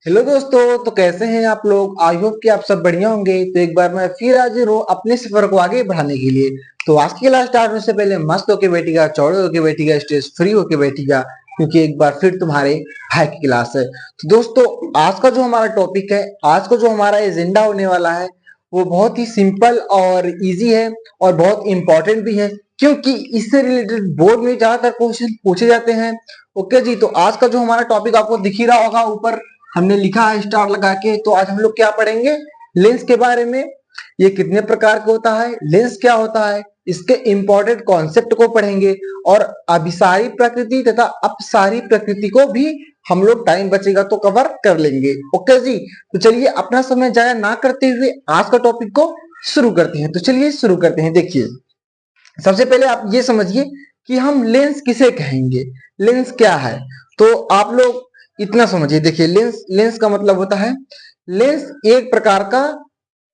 Hello दोस्तों, तो कैसे हैं आप लोग। आई होप कि आप सब बढ़िया होंगे। तो एक बार मैं फिर हाजिर हूँ अपने सफर को आगे बढ़ाने के लिए। तो आज की क्लास स्टार्ट होने से पहले मस्त होके बैठिएगा, चौड़े होके बैठिएगा, स्टेज फ्री होके बैठिएगा, क्योंकि एक बार फिर तुम्हारे भाई की क्लास है। तो दोस्तों, आज का जो हमारा टॉपिक है, आज का जो हमारा एजेंडा होने वाला है, वो बहुत ही सिंपल और इजी है और बहुत इंपॉर्टेंट भी है, क्योंकि इससे रिलेटेड बोर्ड में ज्यादातर क्वेश्चन पूछे जाते हैं। ओके जी, तो आज का जो हमारा टॉपिक आपको दिख ही रहा होगा, ऊपर हमने लिखा है स्टार लगा के। तो आज हम लोग क्या पढ़ेंगे, लेंस के बारे में। ये कितने प्रकार का होता है, लेंस क्या होता है, इसके इंपॉर्टेंट कॉन्सेप्ट को पढ़ेंगे, और अभिसारी प्रकृति तथा अपसारी प्रकृति को भी हम लोग टाइम बचेगा तो कवर कर लेंगे। ओके जी, तो चलिए अपना समय जाया ना करते हुए आज का टॉपिक को शुरू करते हैं। तो चलिए शुरू करते हैं। देखिए, सबसे पहले आप ये समझिए कि हम लेंस किसे कहेंगे, लेंस क्या है। तो आप लोग इतना समझिए। देखिए, लेंस लेंस का मतलब होता है, लेंस एक प्रकार का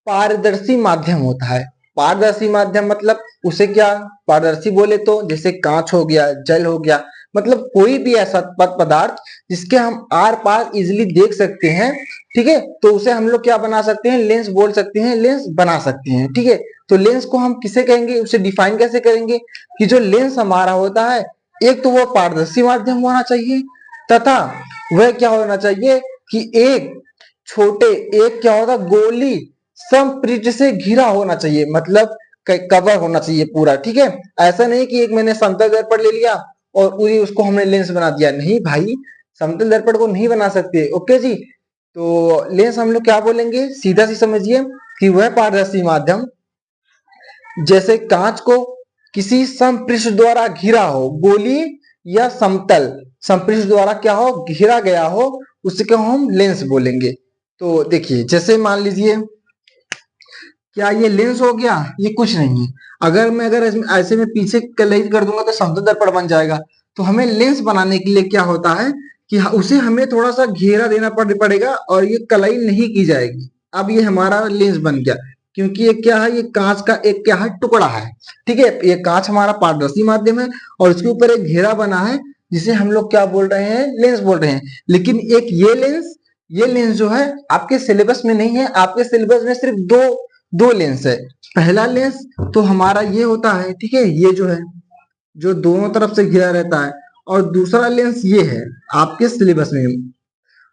पारदर्शी माध्यम होता है। पारदर्शी माध्यम मतलब उसे क्या पारदर्शी बोले तो जैसे कांच हो गया, जल हो गया, मतलब कोई भी ऐसा पदार्थ जिसके हम आर पार इजिली देख सकते हैं। ठीक है, तो उसे हम लोग क्या बना सकते हैं, लेंस बोल सकते हैं, लेंस बना सकते हैं। ठीक है, तो लेंस को हम किसे कहेंगे, उसे डिफाइन कैसे करेंगे कि जो लेंस हमारा होता है, एक तो वो पारदर्शी माध्यम होना चाहिए, तथा वह क्या होना चाहिए कि एक छोटे एक क्या होता गोली समपृष्ठ से घिरा होना चाहिए, मतलब कवर होना चाहिए पूरा। ठीक है, ऐसा नहीं कि एक मैंने समतल दर्पण ले लिया और पूरी उसको हमने लेंस बना दिया। नहीं भाई, समतल दर्पण को नहीं बना सकते। ओके जी, तो लेंस हम लोग क्या बोलेंगे, सीधा सी समझिए कि वह पारदर्शी माध्यम जैसे कांच को किसी समपृष्ठ द्वारा घिरा हो, गोली या समतल समपृष्ठ द्वारा क्या हो, घिरा गया हो, उसे क्या हम लेंस बोलेंगे। तो देखिए, जैसे मान लीजिए, क्या ये लेंस हो गया, ये कुछ नहीं है। अगर ऐसे में पीछे कलई कर दूंगा तो समतल दर्पण बन जाएगा। तो हमें लेंस बनाने के लिए क्या होता है कि उसे हमें थोड़ा सा घेरा देना पड़ेगा, और ये कलई नहीं की जाएगी। अब ये हमारा लेंस बन गया, क्योंकि ये क्या है, ये कांच का एक क्या है, टुकड़ा है। ठीक है, ये कांच हमारा पारदर्शी माध्यम है और इसके ऊपर एक घेरा बना है, जिसे हम लोग क्या बोल रहे हैं, लेंस बोल रहे हैं। लेकिन एक ये लेंस जो है आपके सिलेबस में नहीं है। आपके सिलेबस में सिर्फ दो दो लेंस है। पहला लेंस तो हमारा ये होता है, ठीक है, ये जो है, जो दोनों तरफ से घिरा रहता है, और दूसरा लेंस ये है आपके सिलेबस में।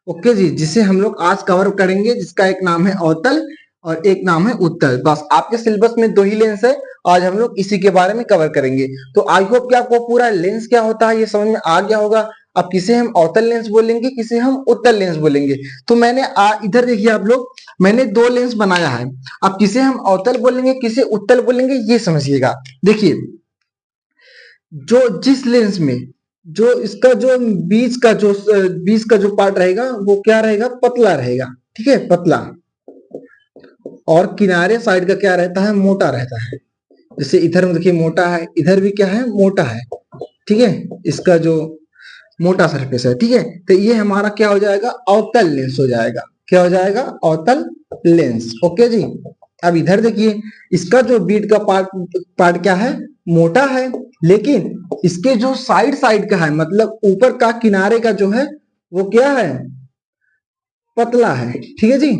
ओके जी, जिसे हम लोग आज कवर करेंगे, जिसका एक नाम है अवतल और एक नाम है उत्तल। बस आपके सिलेबस में दो ही लेंस है, आज हम लोग इसी के बारे में कवर करेंगे। तो आई होप कि आपको पूरा लेंस क्या होता है ये समझ में आ गया होगा। अब किसे हम अवतल लेंस बोलेंगे, किसे हम उत्तल लेंस बोलेंगे। तो मैंने इधर देखिए आप लोग, मैंने दो लेंस बनाया है। अब किसे हम अवतल बोलेंगे, किसे उत्तल बोलेंगे, ये समझिएगा। देखिए, जो जिस लेंस में जो इसका जो बीच का जो पार्ट रहेगा, वो क्या रहेगा, पतला रहेगा। ठीक है, पतला, और किनारे साइड का क्या रहता है, मोटा रहता है। जैसे इधर में देखिए मोटा है, इधर भी क्या है, मोटा है। ठीक है, इसका जो मोटा सरफेस है। ठीक है, तो ये हमारा क्या हो जाएगा, अवतल लेंस हो जाएगा। क्या हो जाएगा, अवतल लेंस। ओके जी, अब इधर देखिए, इसका जो बीट का पार्ट क्या है, मोटा है, लेकिन इसके जो साइड साइड का है, मतलब ऊपर का किनारे का जो है, वो क्या है, पतला है। ठीक है जी,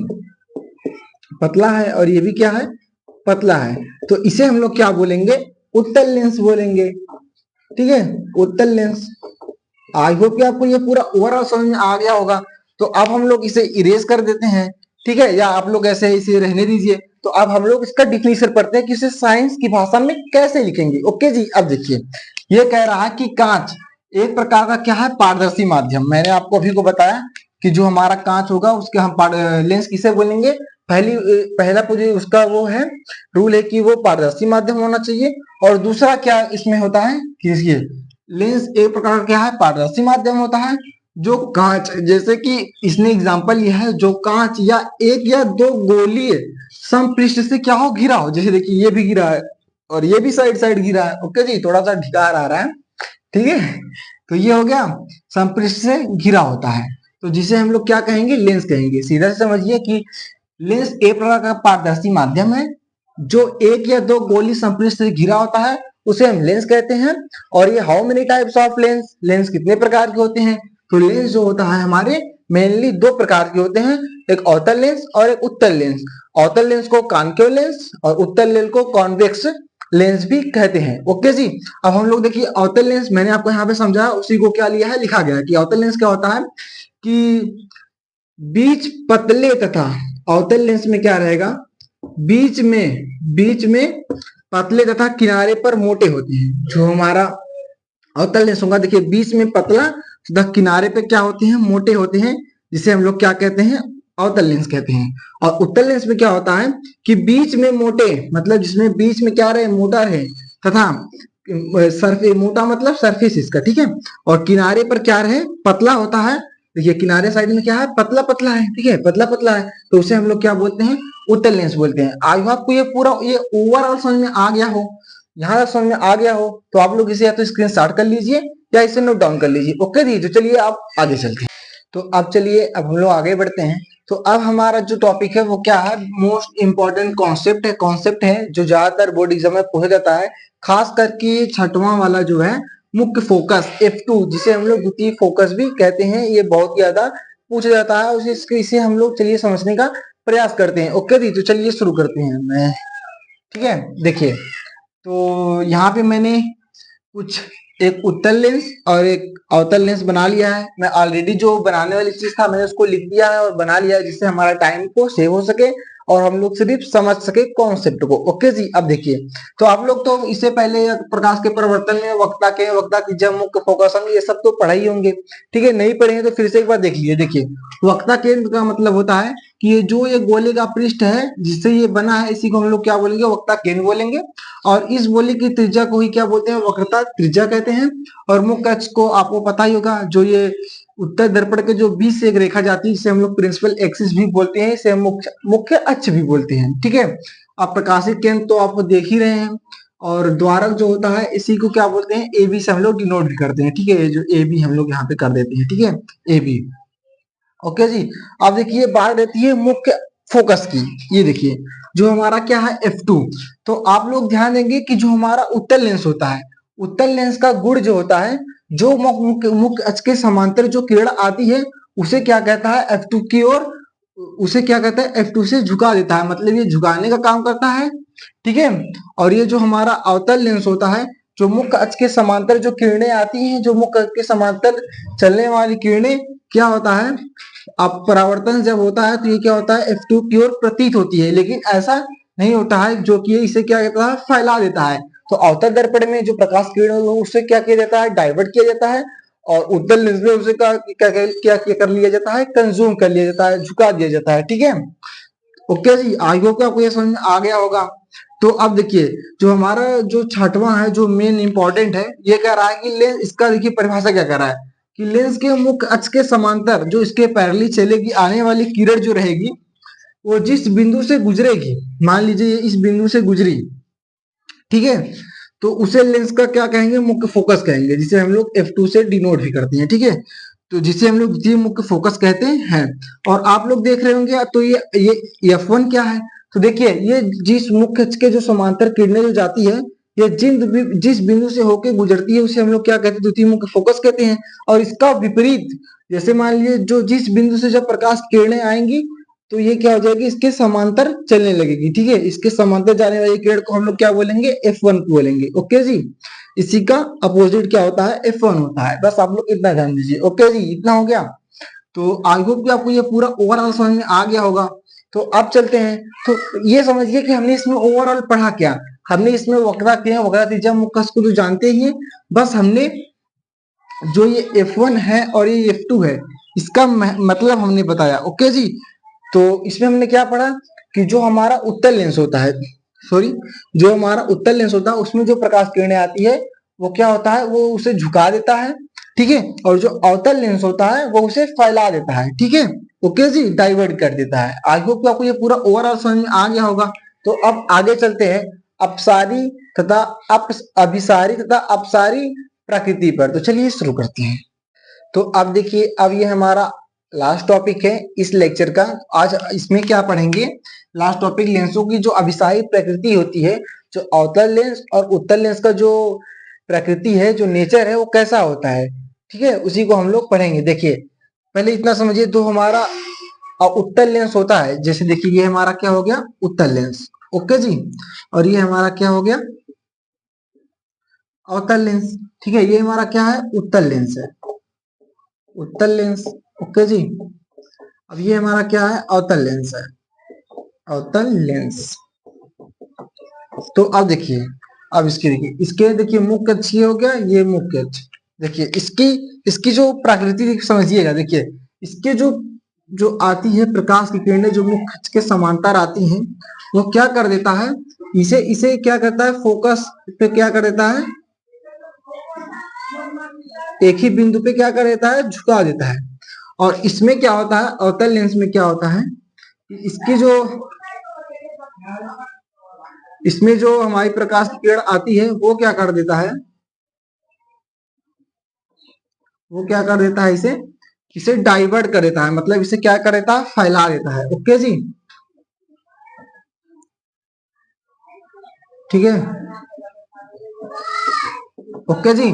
पतला है, और ये भी क्या है, पतला है। तो इसे हम लोग क्या बोलेंगे, उत्तल लेंस बोलेंगे। ठीक है, उत्तल लेंस। आई होप कि आपको ये पूरा ओवरऑल समझ में आ गया होगा। तो अब हम लोग इसे इरेज कर देते हैं। ठीक है, या आप लोग ऐसे इसे रहने दीजिए। तो अब हम लोग इसका डिफिनेशन पढ़ते हैं कि इसे साइंस की भाषा में कैसे लिखेंगे। ओके जी, अब देखिए, ये कह रहा है कि कांच एक प्रकार का क्या है, पारदर्शी माध्यम। मैंने आपको अभी को बताया कि जो हमारा कांच होगा उसके हम लेंस किसे बोलेंगे। पहला पूरी उसका वो है, रूल है कि वो पारदर्शी माध्यम होना चाहिए। और दूसरा क्या इसमें होता है कि लेंस एक प्रकार का क्या है, पारदर्शी माध्यम होता है। जो कांच, जैसे कि इसने एग्जांपल लिया है, जो कांच या एक या दो गोलीय समपृष्ठ से क्या हो, घिरा हो। जैसे देखिए, ये भी घिरा है और ये भी साइड साइड घिरा है। ओके जी, थोड़ा सा ढिकार आ रहा है। ठीक है, तो ये हो गया, समपृष्ठ से घिरा होता है। तो जिसे हम लोग क्या कहेंगे, लेंस कहेंगे। सीधा से समझिए कि लेंस एक प्रकार का पारदर्शी माध्यम है, जो एक या दो गोली समपृष्ठ से घिरा होता है, उसे हम लेंस कहते हैं। और ये how many types of lens, lens कितने प्रकार के होते हैं। तो लेंस जो होता है हमारे मेनली दो प्रकार के होते हैं, एक अवतल लेंस और एक उत्तल लेंस। अवतल लेंस को कॉनकेव लेंस और उत्तल लेंस को कॉन्वेक्स लेंस भी कहते हैं। ओके जी। अब हम लोग देखिए अवतल लेंस मैंने आपको यहाँ पे समझाया, उसी को क्या लिया है, लिखा गया है कि अवतल लेंस क्या होता है कि बीच पतले तथा, अवतल लेंस में क्या रहेगा, बीच में पतले तथा किनारे पर मोटे होते हैं। जो हमारा अवतल लेंस होगा देखिए बीच में पतला तथा किनारे पे क्या होते हैं, मोटे होते हैं, जिसे हम लोग क्या कहते हैं, अवतल लेंस कहते हैं। और उत्तल लेंस में क्या होता है कि बीच में मोटे, मतलब जिसमें बीच में क्या रहे, मोटा रहे, तथा सरफेस, मोटा मतलब सरफेस इसका, ठीक है, और किनारे पर क्या रहे, पतला होता है। देखिए किनारे साइड में क्या है, पतला पतला है, ठीक है, पतला पतला है, तो उसे हम लोग क्या बोलते हैं, उत्तल लेंस बोलते हैं। आई होप आपको ये पूरा ये ओवरऑल समझ में आ गया हो, यहाँ तक समझ में आ गया हो तो आप लोग इसे या तो स्क्रीन शॉट कर लीजिए या इसे नोट डाउन कर लीजिए। ओके जी, तो चलिए आप आगे चलते हैं। तो अब चलिए अब हम लोग आगे बढ़ते हैं। तो अब हमारा जो टॉपिक है वो क्या है, मोस्ट इंपॉर्टेंट कॉन्सेप्ट है जो ज्यादातर बोर्ड एग्जाम में पूछा जाता है, खास करके छठवां वाला जो है मुख्य फोकस F2, जिसे हम लोग द्वितीय फोकस भी कहते हैं, ये बहुत ज्यादा पूछा जाता है। इसे हम लोग चलिए समझने का प्रयास करते हैं। ओके जी, तो चलिए शुरू करते हैं मैं, ठीक है। देखिए तो यहाँ पे मैंने कुछ एक उत्तल लेंस और एक अवतल लेंस बना लिया है। मैं ऑलरेडी जो बनाने वाली चीज था मैंने उसको लिख दिया है और बना लिया है, जिससे हमारा टाइम को सेव हो सके और हम लोग सिर्फ समझ सके कॉन्सेप्ट को। ओके जी। अब देखिए तो आप लोग तो इससे पहले प्रकाश के परिवर्तन में वक्ता की जब मुख्य फोकस ये सब तो पढ़ा ही होंगे, ठीक है। नहीं पढ़े हैं तो फिर से एक बार देख लीजिए। देखिए वक्ता केंद्र का मतलब होता है कि ये जो ये गोले का पृष्ठ है जिससे ये बना है, इसी को हम लोग क्या बोलेंगे, वक्ता केंद्र बोलेंगे। और इस गोले की त्रिज्या को ही क्या बोलते हैं, वक्रता त्रिज्या कहते हैं। और मुख्य अक्ष को आपको पता ही होगा, जो ये उत्तर दर्पण के जो बीच से एक रेखा जाती है, इसे हम लोग प्रिंसिपल एक्सिस भी बोलते हैं, इसे हम मुख्य अक्ष भी बोलते हैं, ठीक है। अब प्रकाशित केंद्र तो आप देख ही रहे हैं, और द्वारक जो होता है इसी को क्या बोलते हैं, ए बी से हम लोग डिनोट भी करते हैं, ठीक है। ये जो ए बी हम लोग यहाँ पे कर देते हैं, ठीक है, ए बी। ओके जी। अब देखिए बात रहती है मुख्य फोकस की। ये देखिए जो हमारा क्या है F2, तो आप लोग ध्यान देंगे कि जो हमारा उत्तल लेंस होता है, उत्तल लेंस का गुण जो होता है, जो मुख्य अक्ष के समांतर जो किरण आती है उसे क्या कहता है, F2 की ओर, उसे क्या कहता है, F2 से झुका देता है, मतलब ये झुकाने का काम करता है, ठीक है। और ये जो हमारा अवतल लेंस होता है, जो मुख्य अक्ष के समांतर जो किरणें आती हैं, जो मुख्य अक्ष के समांतर चलने वाली किरणें, क्या होता है, अब परावर्तन जब होता है तो ये क्या होता है, F2 की ओर प्रतीत होती है, लेकिन ऐसा नहीं होता है, जो कि इसे क्या कहता है, फैला देता है। तो अवतल दर्पण में जो प्रकाश किरण उससे क्या किया जाता है, डाइवर्ट किया जाता है, और उत्तल लेंस में उसे क्या क्या क्या क्या कर लिया जाता है, कंज्यूम कर लिया जाता है, झुका दिया जाता है, ठीक है। ओके जी, आई होप आपको ये समझ में आ गया होगा। तो अब देखिए जो हमारा जो छठवां है, जो मेन इंपॉर्टेंट है, ये कह रहा है कि लेंस, इसका देखिए परिभाषा क्या कह रहा है कि लेंस के मुख्य अक्ष के समांतर जो इसके पैरेलल चलेगी आने वाली किरण जो रहेगी, वो जिस बिंदु से गुजरेगी, मान लीजिए इस बिंदु से गुजरी, ठीक है, तो उसे लेंस का क्या कहेंगे, मुख्य फोकस कहेंगे, जिसे हम लोग F2 से डिनोट भी करते हैं, ठीक है। तो जिसे हम लोग द्वितीय मुख्य फोकस कहते हैं। और आप लोग देख रहे होंगे तो ये F1 क्या है, तो देखिए ये जिस मुख्य अक्ष के जो समांतर किरणें जो जाती है, ये जिस बिंदु से होकर गुजरती है उसे हम लोग क्या कहते हैं, द्वितीय मुख्य फोकस कहते हैं। और इसका विपरीत, जैसे मान लीजिए जो जिस बिंदु से जब प्रकाश किरणें आएंगी तो ये क्या हो जाएगी, इसके समांतर चलने लगेगी, ठीक है। इसके समांतर जाने वाली किरण को हम लोग क्या बोलेंगे, F1 बोलेंगे। ओके जी। इसी का अपोजिट क्या होता है, F1 होता है। बस आप लोग इतना ध्यान दीजिए। ओके जी, इतना हो गया। तो आई होप कि आपको ये पूरा ओवरऑल समझ में आ गया होगा। तो अब चलते हैं, तो ये समझिए कि हमने इसमें ओवरऑल पढ़ा क्या, हमने इसमें वक्रा किया, वक्रा त्रिज्या मुख्य अक्ष को तो जानते ही हैं, बस हमने जो ये F1 है और ये F2 है, इसका मतलब हमने बताया। ओके जी। तो इसमें हमने क्या पढ़ा कि जो हमारा उत्तल लेंस होता है, सॉरी, जो हमारा उत्तल लेंस होता है उसमें जो प्रकाश किरणें आती है वो क्या होता है, वो उसे झुका देता है, ठीक है। और जो अवतल लेंस होता है वो उसे फैला देता है, ठीक है। ओके जी, डाइवर्ट कर देता है। आई होप कि आपको ये पूरा ओवरऑल समझ में आ गया होगा। तो अब आगे चलते हैं अपसारी तथा अभिसारी तथा अपसारी प्रकृति पर। तो चलिए शुरू करते हैं। तो अब देखिए अब ये हमारा लास्ट टॉपिक है इस लेक्चर का। आज इसमें क्या पढ़ेंगे, लास्ट टॉपिक लेंसों की जो अभिसारी प्रकृति होती है, जो अवतल लेंस और उत्तल लेंस का जो प्रकृति है, जो नेचर है, वो कैसा होता है, ठीक है, उसी को हम लोग पढ़ेंगे। देखिए पहले इतना समझिए, तो हमारा उत्तल लेंस होता है, जैसे देखिए ये हमारा क्या हो गया, उत्तल लेंस। ओके जी। और ये हमारा क्या हो गया, अवतल लेंस। ठीक है, ये हमारा क्या है, उत्तल लेंस है, उत्तल लेंस। ओके जी। अब ये हमारा क्या है, अवतल लेंस है, अवतल लेंस। तो अब देखिए, अब इसके देखिए मुख्य अक्ष ये हो गया, ये मुख्य अक्ष। देखिए इसकी इसकी जो प्रकृति समझिएगा। देखिए इसके जो जो आती है प्रकाश की किरणें, जो मुख्य अक्ष के समांतर आती हैं, वो क्या कर देता है, इसे इसे क्या करता है, फोकस पे क्या कर देता है, एक ही बिंदु पे क्या कर देता है, झुका देता है। और इसमें क्या होता है, अवतल लेंस में क्या होता है, इसकी जो इसमें जो हमारी प्रकाश की किरण आती है, वो क्या कर देता है, वो क्या कर देता है, इसे इसे डाइवर्ट कर देता है, मतलब इसे क्या कर देता है, फैला देता है। ओके जी, ठीक है। ओके जी।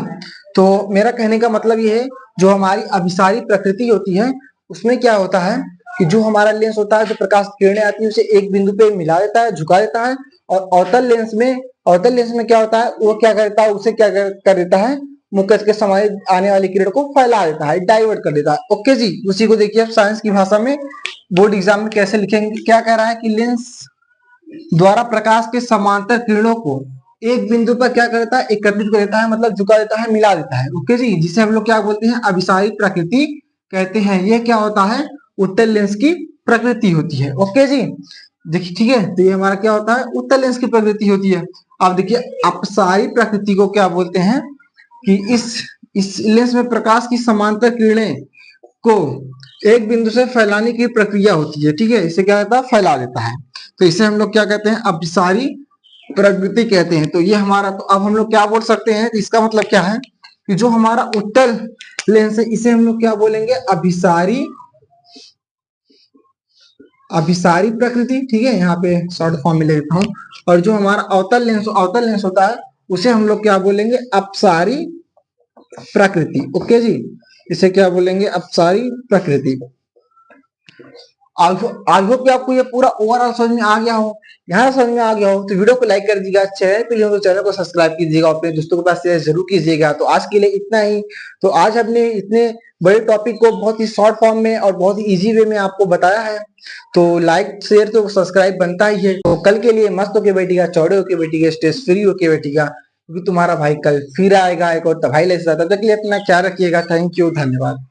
तो मेरा कहने का मतलब ये है, जो हमारी अभिसारी प्रकृति होती है, उसमें क्या होता है कि जो हमारा लेंस होता है, जो प्रकाश की किरणें आती है, उसे एक बिंदु पे मिला देता है, झुका देता है। और अवतल लेंस में क्या होता है, वो क्या करता है, उसे क्या कर देता है, मुख्य के समय आने वाली किरण को फैला देता है, डाइवर्ट कर देता है। ओके जी। उसी को देखिए आप साइंस की भाषा में बोर्ड एग्जाम में कैसे लिखेंगे, क्या कह रहा है कि लेंस द्वारा प्रकाश के समांतर किरणों को एक बिंदु पर क्या करता है, एकत्रित कर देता है, मतलब झुका देता है, मिला देता है। ओके जी, जिसे हम लोग क्या बोलते हैं, अभिसारी प्रकृति कहते हैं। ये क्या होता है, उत्तल लेंस की प्रकृति होती है। ओके जी, देखिए ठीक है, तो ये हमारा क्या होता है, उत्तल लेंस की प्रकृति होती है। अब देखिए अपसारी प्रकृति को क्या बोलते हैं, कि इस लेंस में प्रकाश की समांतर किरणें को एक बिंदु से फैलाने की प्रक्रिया होती है। ठीक है, इसे क्या कहता है, फैला देता है। तो इसे हम लोग क्या कहते हैं, अभिसारी प्रवृत्ति कहते हैं। तो ये हमारा, तो अब हम लोग क्या बोल सकते हैं, इसका मतलब क्या है कि जो हमारा उत्तल लेंस है, इसे हम लोग क्या बोलेंगे, अभिसारी अभिसारी प्रकृति। ठीक है, यहाँ पे शॉर्ट फॉर्म में ले लेता हूँ। और जो हमारा अवतल लेंस होता है, उसे हम लोग क्या बोलेंगे, अपसारी प्रकृति। ओके जी, इसे क्या बोलेंगे, अपसारी प्रकृति। आई होप कि आपको ये पूरा ओवरऑल समझ में आ गया हो। यहाँ समझ में आ गया हो तो वीडियो को लाइक कर दीजिएगा, चैनल पे हो तो चैनल को सब्सक्राइब कीजिएगा, अपने दोस्तों के पास शेयर जरूर कीजिएगा। तो आज के लिए इतना ही। तो आज हमने इतने बड़े टॉपिक को बहुत ही शॉर्ट फॉर्म में और बहुत ही इजी वे में आपको बताया है। तो लाइक शेयर तो सब्सक्राइब बनता ही है। तो कल के लिए मस्त होके बैठिएगा, चौड़े होके बैठिएगा, स्ट्रेस फ्री होके बैठिएगा, क्योंकि तुम्हारा भाई कल फिर आएगा एक और तबाही ले जाता है। तब तक के लिए अपना ख्याल रखिएगा। थैंक यू, धन्यवाद।